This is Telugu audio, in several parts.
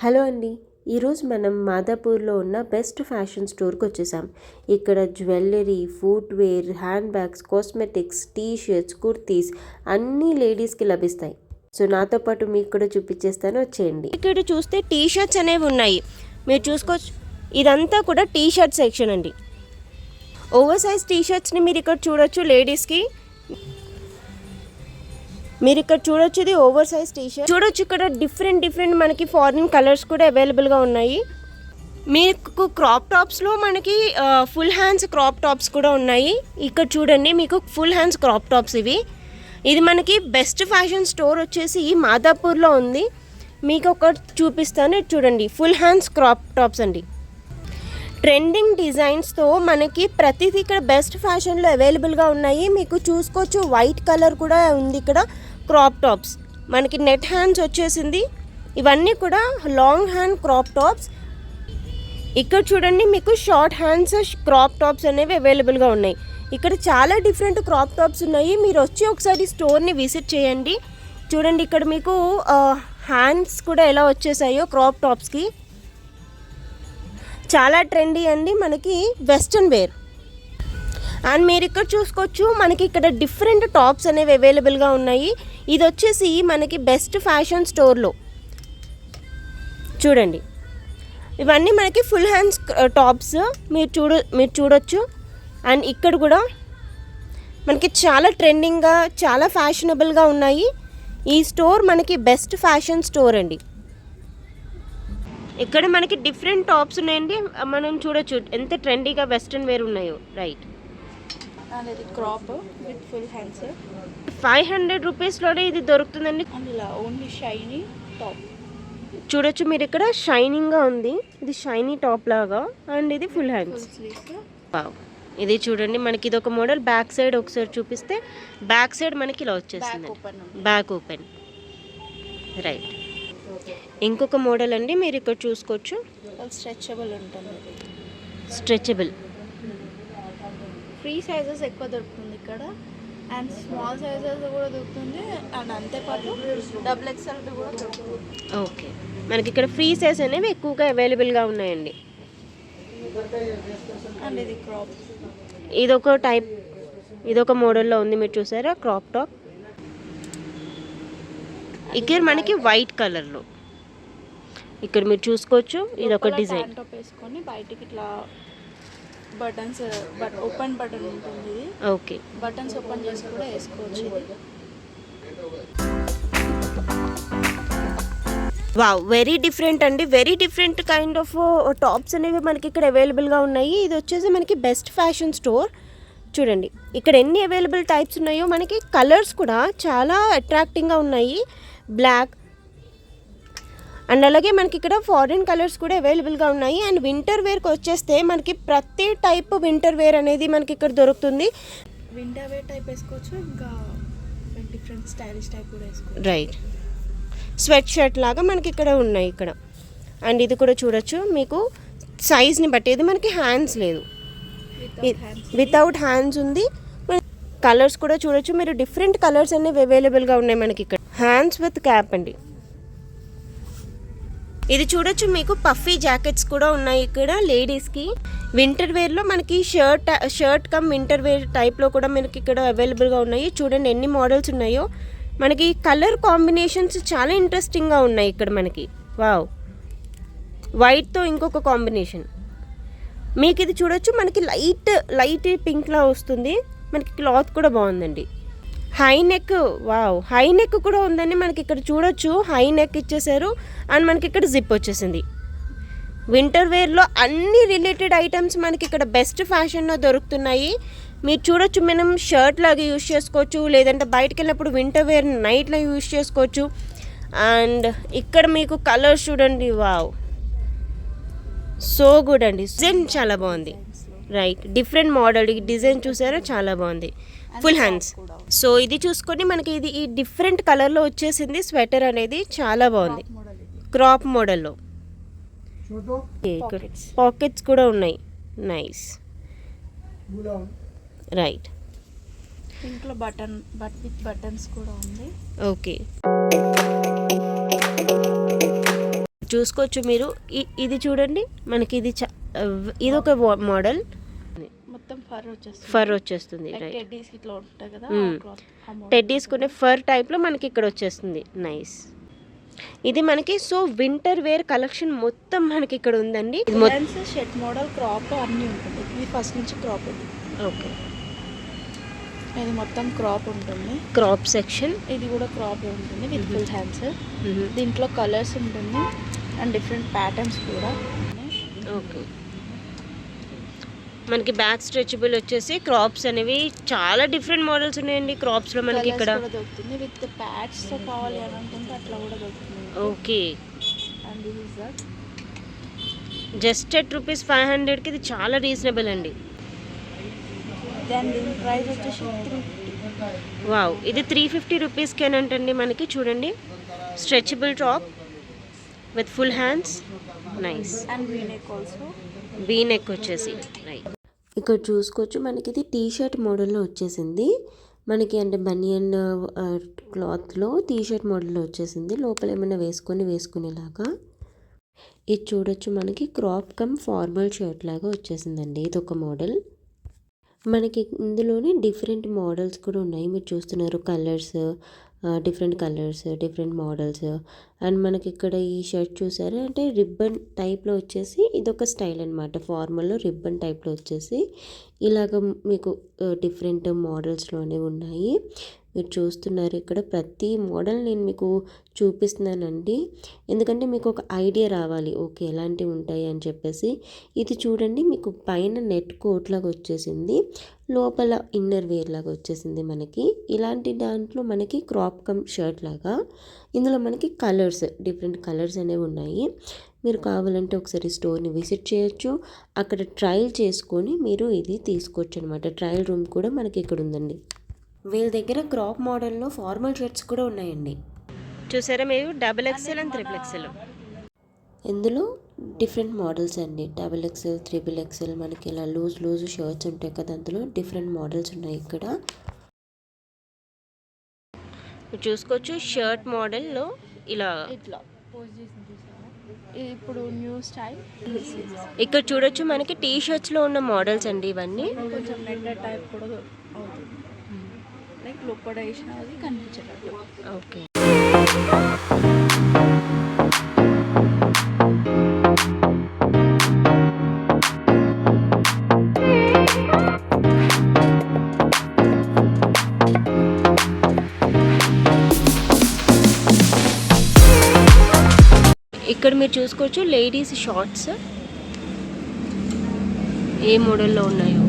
హలో అండి. ఈరోజు మనం మాదాపూర్లో ఉన్న బెస్ట్ ఫ్యాషన్ స్టోర్కి వచ్చేసాం. ఇక్కడ jewellery, footwear, hand bags, cosmetics, T shirts, kurtis అన్నీ లేడీస్కి లభిస్తాయి. సో నాతో పాటు మీకు కూడా చూపించేస్తాను, వచ్చేయండి. ఇక్కడ చూస్తే టీ షర్ట్స్ అనేవి ఉన్నాయి, మీరు చూసుకోవచ్చు. ఇదంతా కూడా టీ షర్ట్ సెక్షన్ అండి. ఓవర్ సైజ్ టీ షర్ట్స్ని మీరు ఇక్కడ చూడొచ్చు. లేడీస్కి మీరు ఇక్కడ చూడొచ్చు, ఇది ఓవర్ సైజ్ టీ షర్ట్ చూడొచ్చు. ఇక్కడ డిఫరెంట్ మనకి ఫారిన్ కలర్స్ కూడా అవైలబుల్గా ఉన్నాయి. మీకు క్రాప్ టాప్స్లో మనకి ఫుల్ హ్యాండ్స్ క్రాప్ టాప్స్ కూడా ఉన్నాయి. ఇక్కడ చూడండి, మీకు ఫుల్ హ్యాండ్స్ క్రాప్ టాప్స్ ఇది మనకి బెస్ట్ ఫ్యాషన్ స్టోర్ వచ్చేసి మాదాపూర్లో ఉంది. మీకు ఒక చూపిస్తాను, చూడండి. ఫుల్ హ్యాండ్స్ క్రాప్ టాప్స్ అండి. ట్రెండింగ్ డిజైన్స్తో మనకి ప్రతిదీ ఇక్కడ బెస్ట్ ఫ్యాషన్లో అవైలబుల్గా ఉన్నాయి. మీకు చూసుకోవచ్చు, వైట్ కలర్ కూడా ఉంది. ఇక్కడ క్రాప్ టాప్స్ మనకి నెట్ హ్యాండ్స్ వచ్చేసింది. ఇవన్నీ కూడా లాంగ్ హ్యాండ్ క్రాప్ టాప్స్. ఇక్కడ చూడండి, మీకు షార్ట్ హ్యాండ్స్ క్రాప్ టాప్స్ అనేవి అవైలబుల్గా ఉన్నాయి. ఇక్కడ చాలా డిఫరెంట్ క్రాప్ టాప్స్ ఉన్నాయి. మీరు వచ్చి ఒకసారి స్టోర్ని విజిట్ చేయండి. చూడండి, ఇక్కడ మీకు హ్యాండ్స్ కూడా ఎలా వచ్చేసాయో క్రాప్ టాప్స్కి. చాలా ట్రెండీ అండి, మనకి వెస్ట్రన్ వేర్. అండ్ మీరు ఇక్కడ చూసుకోవచ్చు, మనకి ఇక్కడ డిఫరెంట్ టాప్స్ అనేవి అవైలబుల్గా ఉన్నాయి. ఇది వచ్చేసి మనకి బెస్ట్ ఫ్యాషన్ స్టోర్లో చూడండి. ఇవన్నీ మనకి ఫుల్ హ్యాండ్స్ టాప్స్ మీరు చూడొచ్చు. అండ్ ఇక్కడ కూడా మనకి చాలా ట్రెండింగ్గా, చాలా ఫ్యాషనబుల్గా ఉన్నాయి. ఈ స్టోర్ మనకి బెస్ట్ ఫ్యాషన్ స్టోర్ అండి. ఇక్కడ మనకి డిఫరెంట్ టాప్స్ ఉన్నాయండి, మనం చూడొచ్చు ఎంత ట్రెండీగా వెస్ట్రన్ వేర్ ఉన్నాయో. రైట్, అనేది క్రాప్ విత్ ఫుల్ హ్యాండ్స్ 500 రూపీస్లోనే ఇది దొరుకుతుందండి. అందులో ఓన్లీ షైనీ టాప్ చూడొచ్చు మీరు, ఇక్కడ షైనింగ్గా ఉంది. ఇది షైనీ టాప్ లాగా, అండ్ ఇది ఫుల్ హ్యాండ్స్. ఇది చూడండి, మనకి ఇది ఒక మోడల్. బ్యాక్ సైడ్ ఒకసారి చూపిస్తే, బ్యాక్ సైడ్ మనకి ఇలా వచ్చేస్తుంది, బ్యాక్ ఓపెన్. రైట్, ఇంకొక మోడల్ అండి, మీరు ఇక్కడ చూసుకోవచ్చు. స్ట్రెచబుల్ ఉంటుంది, స్ట్రెచబుల్. ఫ్రీ సైజెస్ ఎక్కువ దొరుకుతుంది ఇక్కడ, అండ్ స్మాల్ సైజెస్ కూడా దొరుకుతుంది, అండ్ అంతేపాటు XXL కూడా దొరుకుతుంది. ఓకే, మనకి ఇక్కడ ఫ్రీ సైజ్ అనేవి ఎక్కువగా అవైలబుల్గా ఉన్నాయండి. అండ్ ఇది క్రాప్, ఇదొక టైప్, ఇదొక మోడల్లో ఉంది, మీరు చూసారా క్రాప్ టాప్. ఇక్కడ మనకి వైట్ కలర్లో ఇక్కడ మీరు చూసుకోవచ్చు. ఇది ఒక డిజైన్ టాప్ వేసుకొని బయటికి ఇట్లా బటన్స్, ఓపెన్ బటన్ ఉంటుంది. ఓకే, బటన్స్ ఓపెన్ చేసి కూడా వేసుకోవచ్చు. వావ్, వెరీ డిఫరెంట్ అండి. Very different kind of tops అనేవి మనకి ఇక్కడ అవైలబుల్గా ఉన్నాయి. ఇది వచ్చేసి మనకి బెస్ట్ ఫ్యాషన్ స్టోర్. చూడండి, ఇక్కడ ఎన్ని అవైలబుల్ టైప్స్ ఉన్నాయో. మనకి కలర్స్ కూడా చాలా అట్రాక్టింగ్గా ఉన్నాయి, బ్లాక్ అండ్ అలాగే మనకి ఇక్కడ ఫారిన్ కలర్స్ కూడా అవైలబుల్గా ఉన్నాయి. అండ్ వింటర్ వేర్కి వచ్చేస్తే మనకి ప్రతి టైప్ వింటర్ వేర్ అనేది మనకి ఇక్కడ దొరుకుతుంది. వింటర్ వేర్ టైప్ వేసుకోవచ్చు, ఇంకా డిఫరెంట్ స్టైలిష్ టైప్ కూడా వేసుకోవచ్చు. రైట్, స్వెట్ షర్ట్ లాగా మనకి ఇక్కడ ఉన్నాయి ఇక్కడ. అండ్ ఇది కూడా చూడొచ్చు, మీకు సైజ్ని బట్టి. ఇది మనకి హ్యాండ్స్ లేదు, వితౌట్ హ్యాండ్స్ ఉంది. కలర్స్ కూడా చూడొచ్చు మీరు, డిఫరెంట్ కలర్స్ అనేవి అవైలబుల్గా ఉన్నాయి మనకి ఇక్కడ. హ్యాండ్స్ విత్ క్యాప్ అండి. ఇది చూడొచ్చు, మీకు పఫీ జాకెట్స్ కూడా ఉన్నాయి ఇక్కడ లేడీస్కి. వింటర్ వేర్లో మనకి షర్ట్ కమ్ వింటర్ వేర్ టైప్లో కూడా మనకి ఇక్కడ అవైలబుల్గా ఉన్నాయి. చూడండి ఎన్ని మోడల్స్ ఉన్నాయో. మనకి కలర్ కాంబినేషన్స్ చాలా ఇంట్రెస్టింగ్గా ఉన్నాయి ఇక్కడ మనకి. వావ్, వైట్తో ఇంకొక కాంబినేషన్. మీకు ఇది చూడొచ్చు, మనకి లైట్ పింక్లా వస్తుంది. మనకి క్లాత్ కూడా బాగుందండి. High neck, wow, high neck కూడా ఉందండి మనకి ఇక్కడ చూడొచ్చు. హై నెక్ ఇచ్చేసారు, అండ్ మనకి ఇక్కడ జిప్ వచ్చేసింది. వింటర్ వేర్లో అన్ని రిలేటెడ్ ఐటమ్స్ మనకి ఇక్కడ బెస్ట్ ఫ్యాషన్లో దొరుకుతున్నాయి. మీరు చూడొచ్చు, మనం షర్ట్ లాగా యూజ్ చేసుకోవచ్చు, లేదంటే బయటకు వెళ్ళినప్పుడు వింటర్ వేర్ నైట్లో యూజ్ చేసుకోవచ్చు. అండ్ ఇక్కడ మీకు కలర్స్ చూడండి, వావ్, సో గుడ్ అండి. డిజైన్ చాలా బాగుంది. రైట్, డిఫరెంట్ మోడల్ డిజైన్ చూసారా, చాలా బాగుంది. Full hands. సో ఇది చూసుకొని మనకి ఈ డిఫరెంట్ కలర్లో వచ్చేసింది స్వెటర్ అనేది, చాలా బాగుంది. క్రాప్ మోడల్లో పాకెట్స్ కూడా ఉన్నాయి, నైస్. రైట్, ఇంట్లో విత్ బటన్స్ కూడా ఉంది. ఓకే, చూసుకోవచ్చు మీరు. ఇది చూడండి మనకి ఇది ఒక మోడల్, మొత్తం ఫర్ వచ్చేస్తుంది. టెడ్డీస్ ఇట్లా ఉంటాయి కదా, టెడ్డీస్ కొనే ఫర్ టైప్లో మనకి ఇక్కడ వచ్చేస్తుంది. నైస్. ఇది మనకి సో వింటర్ వేర్ కలెక్షన్ మొత్తం మనకి ఇక్కడ ఉందండి. షర్ట్ మోడల్ క్రాప్ అన్నీ ఉంటుంది. ఇది ఫస్ట్ నుంచి క్రాప్ ఇది. ఓకే, ఇది మొత్తం క్రాప్ ఉంటుంది, క్రాప్ సెక్షన్. ఇది కూడా క్రాప్ ఉంటుంది విత్ ఫుల్ హ్యాండ్స్. దీంట్లో కలర్స్ ఉంటుంది అండ్ డిఫరెంట్ ప్యాటర్న్స్ కూడా. ఓకే, మనకి బ్యాక్ స్ట్రెచబుల్ వచ్చేసి క్రాప్స్ అనేవి చాలా డిఫరెంట్ మోడల్స్ ఉన్నాయండి. క్రాప్స్లో మనకి ఇక్కడ దొరుకుతుంది విత్ ప్యాడ్స్ కావాలి అని అనుకుంటే అట్లా కూడా దొరుకుతుంది. Okay, and this is that just at ₹500కి ఇది చాలా రీజనబుల్ అండి. దెన్ దీని ప్రైస్ వచ్చేసి 350. వావ్, ఇది 350 రూపీస్కేనంటండి మనకి. చూడండి, stretchable top with full hands. Nice. And V neck also, V neck వచ్చేసి. రైట్, ఇక్కడ చూసుకోవచ్చు మనకి ఇది టీ షర్ట్ మోడల్లో వచ్చేసింది మనకి. అంటే బనియన్ క్లాత్లో టీ షర్ట్ మోడల్లో వచ్చేసింది. లోపల ఏమైనా వేసుకునేలాగా. ఇది చూడొచ్చు మనకి క్రాప్ కమ్ ఫార్మల్ షర్ట్ లాగా వచ్చేసిందండి. ఇది ఒక మోడల్. మనకి ఇందులోనే డిఫరెంట్ మోడల్స్ కూడా ఉన్నాయి. మీరు చూస్తున్నారు colours, different colours, different models. And మనకి ఇక్కడ ఈ షర్ట్ చూసారా అంటే రిబ్బన్ టైప్లో వచ్చేసి ఇదొక స్టైల్ అనమాట. ఫార్మల్లో రిబ్బన్ టైప్లో వచ్చేసి ఇలాగ మీకు డిఫరెంట్ మోడల్స్లోనే ఉన్నాయి. మీరు చూస్తున్నారు ఇక్కడ ప్రతి మోడల్ నేను మీకు చూపిస్తున్నానండి, ఎందుకంటే మీకు ఒక ఐడియా రావాలి ఓకే ఎలాంటివి ఉంటాయి అని చెప్పేసి. ఇది చూడండి, మీకు పైన నెట్ కోట్ లాగా వచ్చేసింది, లోపల ఇన్నర్ వేర్ లాగా వచ్చేసింది మనకి. ఇలాంటి దాంట్లో మనకి క్రాప్ కమ్ షర్ట్ లాగా ఇందులో మనకి కలర్స్, డిఫరెంట్ కలర్స్ అనేవి ఉన్నాయి. మీరు కావాలంటే ఒకసారి స్టోర్ని విజిట్ చేయొచ్చు, అక్కడ ట్రయల్ చేసుకొని మీరు ఇది తీసుకోవచ్చు అనమాట. ట్రయల్ రూమ్ కూడా మనకి ఇక్కడ ఉందండి. వీళ్ళ దగ్గర క్రాప్ మోడల్లో ఫార్మల్ షర్ట్స్ కూడా ఉన్నాయండి. చూసారా మీరు, XXL అండ్ XXL. ఇందులో డిఫరెంట్ మోడల్స్ అండి. XXL, XXL మనకి ఇలా లూజ్ షర్ట్స్ ఉంటాయి కదా, అందులో డిఫరెంట్ మోడల్స్ ఉన్నాయి ఇక్కడ. చూసుకోవచ్చు షర్ట్ మోడల్లో ఇలా ఇట్లా ఇప్పుడు న్యూ స్టైల్. ఇక్కడ చూడొచ్చు మనకి టీ షర్ట్స్లో ఉన్న మోడల్స్ అండి ఇవన్నీ. కొంచెం నెట్టెడ్ టైప్ కూడా అవుతుంది, లైక్ లోపల వేసిన అది కనిపించేటట్టు. ఓకే, ఇక్కడ మీరు చూసుకోవచ్చు లేడీస్ షార్ట్స్ ఏ మోడల్లో ఉన్నాయో.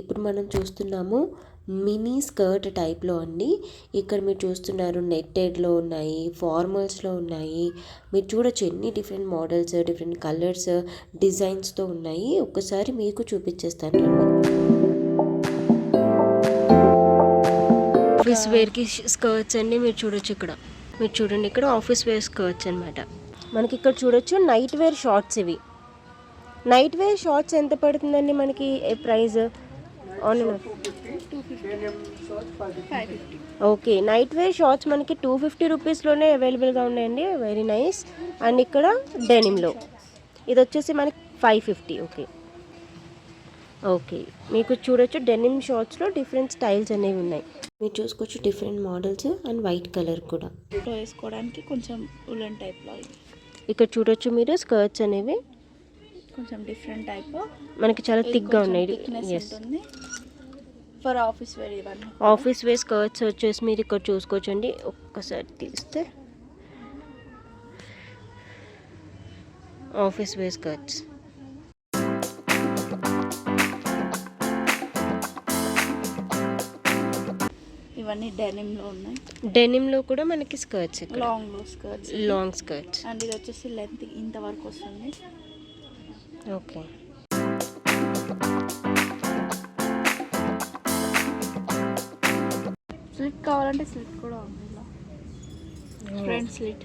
ఇప్పుడు మనం చూస్తున్నాము మినీ స్కర్ట్ టైప్లో అండి. ఇక్కడ మీరు చూస్తున్నారు నెట్టెడ్లో ఉన్నాయి, ఫార్మల్స్లో ఉన్నాయి. మీరు చూడొచ్చు ఎన్ని డిఫరెంట్ మోడల్స్, డిఫరెంట్ కలర్స్, డిజైన్స్తో ఉన్నాయి. ఒక్కసారి మీకు చూపించేస్తాను నేను. ఆఫీస్ వేర్కి స్కర్ట్స్ అండి మీరు చూడొచ్చు ఇక్కడ. మీరు చూడండి ఇక్కడ ఆఫీస్ వేర్ స్కర్ట్స్ అనమాట. మనకి ఇక్కడ చూడొచ్చు నైట్ వేర్ షార్ట్స్. ఇవి నైట్ వేర్ షార్ట్స్ ఎంత పడుతుందండి మనకి price? Okay, night wear shorts మనకి 250 రూపీస్లోనే అవైలబుల్గా ఉన్నాయండి. Very nice. అండ్ ఇక్కడ డెనిమ్లో ఇది వచ్చేసి మనకి 550. ఓకే ఓకే, మీకు చూడొచ్చు డెనిమ్ షార్ట్స్లో డిఫరెంట్ స్టైల్స్ అనేవి ఉన్నాయి. మీరు చూసుకోవచ్చు different models and white colour కూడా వేసుకోవడానికి కొంచెం ఉలన్ టైప్లో. ఇక్కడ చూడొచ్చు మీరు స్కర్ట్స్ అనేవి కొంచెం డిఫరెంట్ టైప్, మనకి చాలా థిక్గా ఉన్నాయి. ఫర్ ఆఫీస్ వేర్ ఇవన్నీ. ఆఫీస్ వేర్ స్కర్ట్స్ వచ్చేసి మీరు ఇక్కడ చూసుకోవచ్చండి. ఒక్కసారి తీస్తే ఆఫీస్ వేర్ స్కర్ట్స్. ఇవన్నీ డెనిమ్లో ఉన్నాయి. డెనిమ్లో కూడా మనకి స్కర్ట్స్, లాంగ్ స్కర్ట్స్. అండ్ ఇది వచ్చేసి లెంత్ ఇంతవరకు వస్తుంది. ఓకే, స్లిట్ కావాలంటే స్లిట్ కూడా ఉంది, ఫ్రంట్ స్లిట్.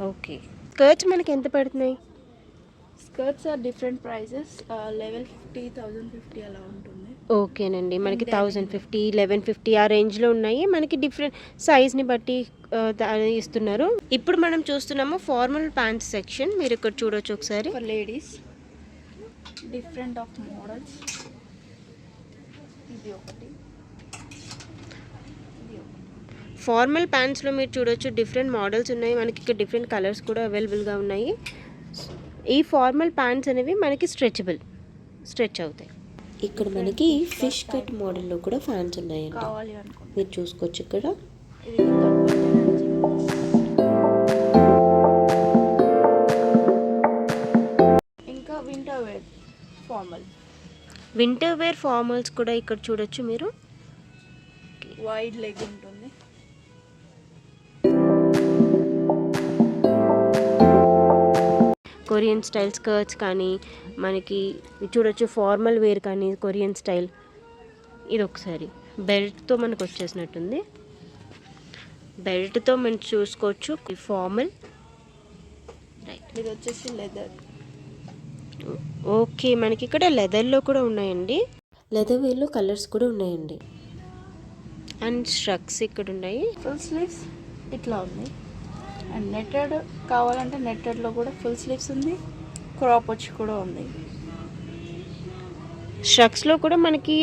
ఓకే, స్కర్ట్స్ మనకి ఎంత పడుతున్నాయి? Skirts are different prices, level 50, 1050 అలా ఉంటుంది. ఓకేనండి, మనకి 1050, 1150 ఆ రేంజ్లో ఉన్నాయి. మనకి డిఫరెంట్ సైజ్ని బట్టి ఇస్తున్నారు. ఇప్పుడు మనం చూస్తున్నాము ఫార్మల్ ప్యాంట్స్ సెక్షన్. మీరు ఇక్కడ చూడొచ్చు ఒకసారి. For ladies different of models. ఇది ఒకటి, ఫార్మల్ ప్యాంట్స్లో మీరు చూడొచ్చు డిఫరెంట్ మోడల్స్ ఉన్నాయి. మనకి ఇక్కడ డిఫరెంట్ కలర్స్ కూడా అవైలబుల్గా ఉన్నాయి. ఈ ఫార్మల్ ప్యాంట్స్ అనేవి మనకి స్ట్రెచ్ అవుతాయి. ఇక్కడ మనకి ఫిష్ కట్ మోడల్లో కూడా ఫ్యాన్స్ ఉన్నాయండి, కావాలి అనుకుంటే మీరు చూసుకోవచ్చు ఇక్కడ. ఇది ఇంకా వింటర్ వేర్ ఫార్మల్స్ కూడా ఇక్కడ చూడొచ్చు మీరు. వైడ్ లెగ్ ఉంటుంది. కొరియన్ స్టైల్ స్కర్ట్స్ కానీ మనకి చూడొచ్చు, ఫార్మల్ వేర్ కానీ కొరియన్ స్టైల్. ఇది ఒకసారి బెల్ట్తో మనకు వచ్చేసినట్టుంది. బెల్ట్తో మనం చూసుకోవచ్చు ఫార్మల్. ఇది వచ్చేసి లెదర్. ఓకే, మనకి ఇక్కడ లెదర్లో కూడా ఉన్నాయండి. లెదర్ వేర్లో కలర్స్ కూడా ఉన్నాయండి. అండ్ స్ట్రక్స్ ఇక్కడ ఉన్నాయి. ఫుల్ స్లీవ్స్ ఇట్లా ఉంది. అండ్ నెట్టెడ్ కావాలంటే నెట్టెడ్లో కూడా ఫుల్ స్లీవ్స్ ఉంది, క్రాప్ వచ్చి కూడా ఉంది. స్ట్రక్స్లో కూడా మనకి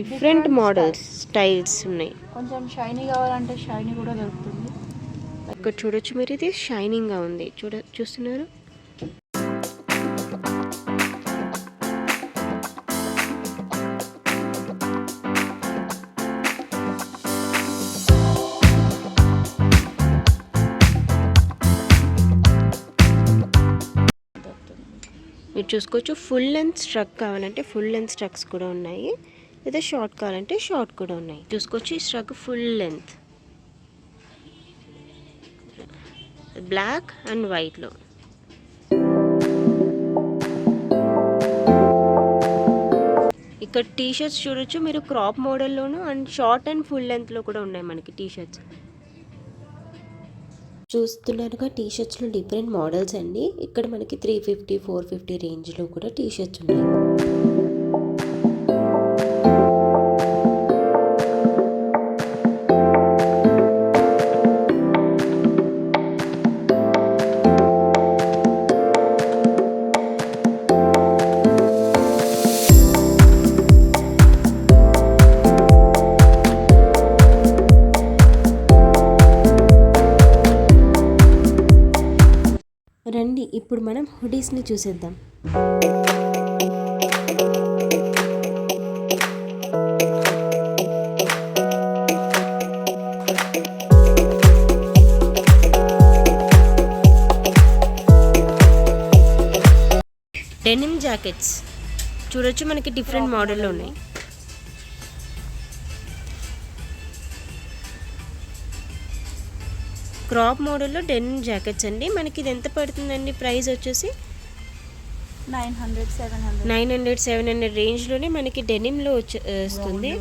డిఫరెంట్ మోడల్స్ స్టైల్స్ ఉన్నాయి. కొంచెం షైనీ కావాలంటే షైనీ కూడా దొరుకుతుంది. ఇక్కడ చూడొచ్చు మీరు, ఇది షైనింగ్గా ఉంది. చూస్తున్నారు. మీరు చూసుకోవచ్చు, ఫుల్ లెంత్ స్ట్రక్ కావాలంటే ఫుల్ లెంత్ స్ట్రక్స్ కూడా ఉన్నాయి, లేదా షార్ట్ కావాలంటే షార్ట్ కూడా ఉన్నాయి. చూసుకోవచ్చు, ఈ స్ట్రక్ ఫుల్ లెంత్ బ్లాక్ అండ్ వైట్లో. ఇక్కడ టీ షర్ట్స్ చూడొచ్చు మీరు, క్రాప్ మోడల్లోను అండ్ షార్ట్ అండ్ ఫుల్ లెంత్లో కూడా ఉన్నాయి మనకి టీ షర్ట్స్. చూస్తున్నారుగా, టీ షర్ట్స్లో డిఫరెంట్ మోడల్స్ అండి. ఇక్కడ మనకి 350, 450 రేంజ్లో కూడా టీ షర్ట్స్ ఉన్నాయి. రండి, ఇప్పుడు మనం హుడీస్ని చూసేద్దాం. డెనిమ్ జాకెట్స్ చూడొచ్చు, మనకి డిఫరెంట్ మోడల్లో ఉన్నాయి. క్రాప్ మోడల్లో డెనిమ్ జాకెట్స్ అండి. మనకి ఇది ఎంత పడుతుందండి? ప్రైస్ వచ్చేసి 900, 700. 900, 700 రేంజ్లోనే మనకి డెనిమ్లో వస్తుంది.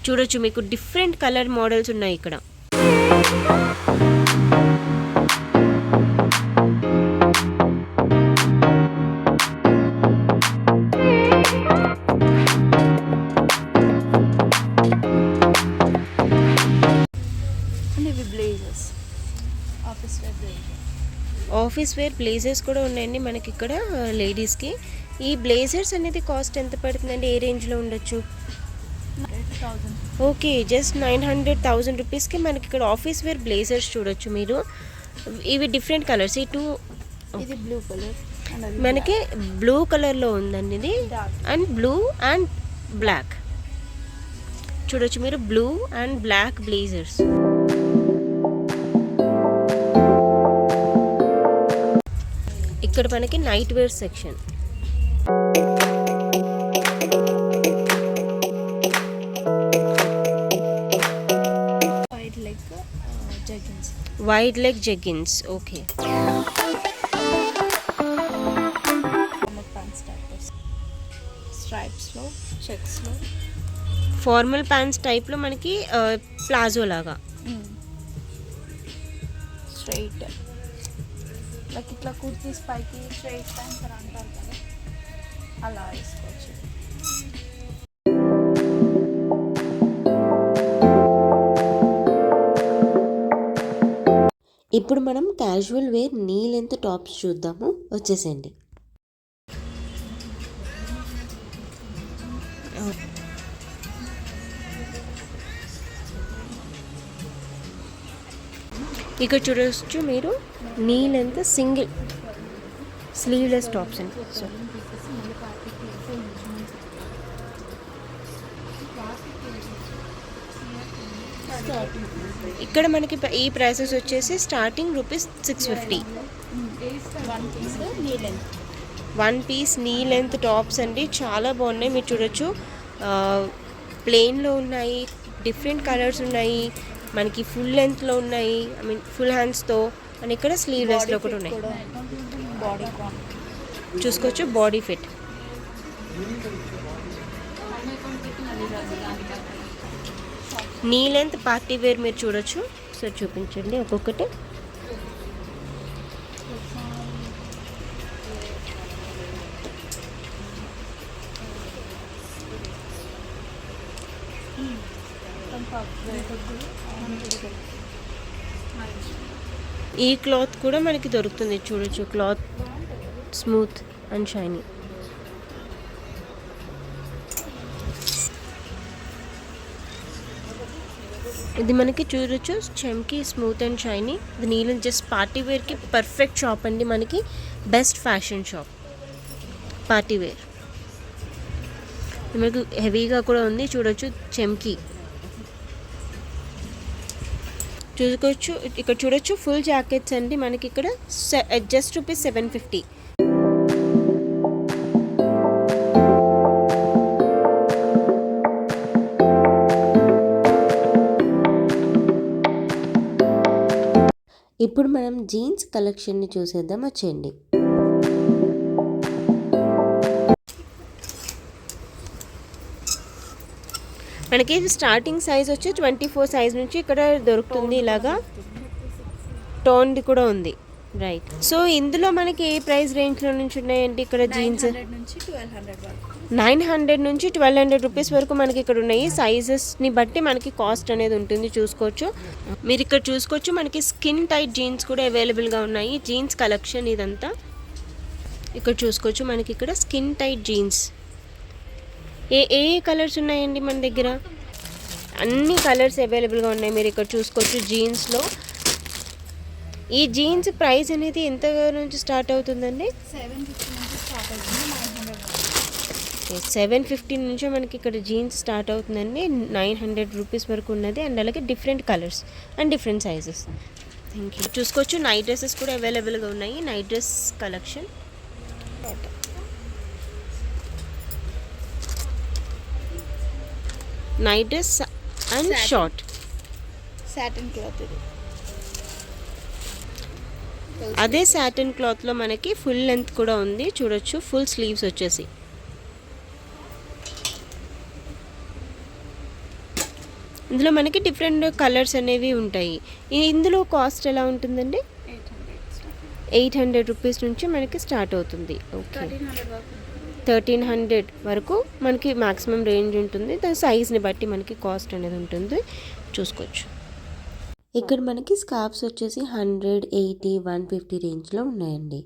చూడొచ్చు, మీకు డిఫరెంట్ కలర్ మోడల్స్ ఉన్నాయి ఇక్కడ. ఆఫీస్ వేర్ బ్లేజర్స్ కూడా ఉన్నాయండి మనకి ఇక్కడ లేడీస్కి. ఈ బ్లేజర్స్ అనేది కాస్ట్ ఎంత పడుతుందండి? ఏ రేంజ్లో ఉండొచ్చు? ఓకే, జస్ట్ 900,000 రూపీస్కి మనకి ఇక్కడ ఆఫీస్ వేర్ బ్లేజర్స్ చూడొచ్చు మీరు. ఇవి డిఫరెంట్ కలర్స్. ఈ టూ, ఇది బ్లూ కలర్, మనకి బ్లూ కలర్లో ఉందండి ఇది. అండ్ బ్లూ అండ్ బ్లాక్ చూడొచ్చు మీరు, బ్లూ అండ్ బ్లాక్ బ్లేజర్స్. ఇక్కడ మనకి night wear section. Wide leg jeggings. Okay, స్ట్రైప్స్లో, చెక్స్లో, ఫార్మల్ ప్యాంట్స్ టైప్లో మనకి ప్లాజో లాగా స్ట్రైట్ లైక్ ఇట్లా కుర్తీస్ పైకి స్ట్రైట్ ప్యాంట్స్ అని అంటారు కదా, అలా వేసుకోవచ్చు. ఇప్పుడు మనం casual wear knee length tops చూద్దాము, వచ్చేసేయండి. ఇక్కడ చూడవచ్చు మీరు knee length single sleeveless tops అండి. సో ఇక్కడ మనకి ఈ ప్రైసెస్ వచ్చేసి starting ₹650. One piece knee length tops అండి, చాలా బాగున్నాయి. మీరు చూడొచ్చు ప్లెయిన్లో ఉన్నాయి, డిఫరెంట్ కలర్స్ ఉన్నాయి, మనకి ఫుల్ లెంత్లో ఉన్నాయి, ఐ మీన్ ఫుల్ హ్యాండ్స్తో, అండ్ ఇక్కడ స్లీవ్లెస్లో కూడా ఉన్నాయి. చూసుకోవచ్చు body fit. Knee length party wear మీరు చూడొచ్చు. సార్ చూపించండి ఒక్కొక్కటి. ఈ క్లాత్ కూడా మనకి దొరుకుతుంది చూడొచ్చు, క్లాత్ స్మూత్ అండ్ షైనీ. ఇది మనకి చూడొచ్చు చెమ్కి స్మూత్ అండ్ షైనీ. ఇది నీళ్ళు జస్ట్ పార్టీ వేర్కి పర్ఫెక్ట్ షాప్ అండి, మనకి best fashion shop party wear. మనకు హెవీగా కూడా ఉంది చూడొచ్చు, చెమ్కి చూసుకోవచ్చు. ఇక్కడ చూడొచ్చు ఫుల్ జాకెట్స్ అండి, మనకి ఇక్కడ జస్ట్ ₹750. ఇప్పుడు మనం జీన్స్ కలెక్షన్ని చూసేద్దాం, వచ్చేయండి. మనకి స్టార్టింగ్ సైజ్ వచ్చి 24 సైజ్ నుంచి ఇక్కడ దొరుకుతుంది. ఇలాగా టోన్ది కూడా ఉంది, రైట్. సో ఇందులో మనకి ఏ ప్రైస్ రేంజ్లో నుంచి ఉన్నాయండి ఇక్కడ జీన్స్? 900 నుంచి 1200 రూపీస్ వరకు మనకి ఇక్కడ ఉన్నాయి. సైజెస్ని బట్టి మనకి కాస్ట్ అనేది ఉంటుంది, చూసుకోవచ్చు. మీరు ఇక్కడ చూసుకోవచ్చు మనకి స్కిన్ టైట్ జీన్స్ కూడా అవైలబుల్గా ఉన్నాయి. జీన్స్ కలెక్షన్ ఇదంతా ఇక్కడ చూసుకోవచ్చు. మనకి ఇక్కడ స్కిన్ టైట్ జీన్స్ ఏ కలర్స్ ఉన్నాయండి మన దగ్గర? అన్ని కలర్స్ అవైలబుల్గా ఉన్నాయి. మీరు ఇక్కడ చూసుకోవచ్చు జీన్స్లో. ఈ జీన్స్ ప్రైస్ అనేది ఎంత నుంచి స్టార్ట్ అవుతుందండి? 750 నుంచి మనకి ఇక్కడ జీన్స్ స్టార్ట్ అవుతుందండి. 900 రూపీస్ వరకు ఉన్నది, అండ్ అలాగే different colours and different sizes. Thank you. చూసుకోవచ్చు నైట్ డ్రెస్సెస్ కూడా అవైలబుల్గా ఉన్నాయి. Night dress collection night dress and short satin cloth. ఇది అదే సాటిన్ క్లాత్లో మనకి ఫుల్ లెంత్ కూడా ఉంది చూడొచ్చు. ఫుల్ స్లీవ్స్ వచ్చేసి ఇందులో మనకి డిఫరెంట్ కలర్స్ అనేవి ఉంటాయి. ఇందులో కాస్ట్ ఎలా ఉంటుందండి? 800 రూపీస్ నుంచి మనకి స్టార్ట్ అవుతుంది. ఓకే, 1300 వరకు మనకి మ్యాక్సిమం రేంజ్ ఉంటుంది. దాని సైజ్ని బట్టి మనకి కాస్ట్ అనేది ఉంటుంది, చూసుకోవచ్చు. ఇక్కడ మనకి స్కార్ఫ్స్ వచ్చేసి 100, 80, 150 రేంజ్లో ఉన్నాయండి.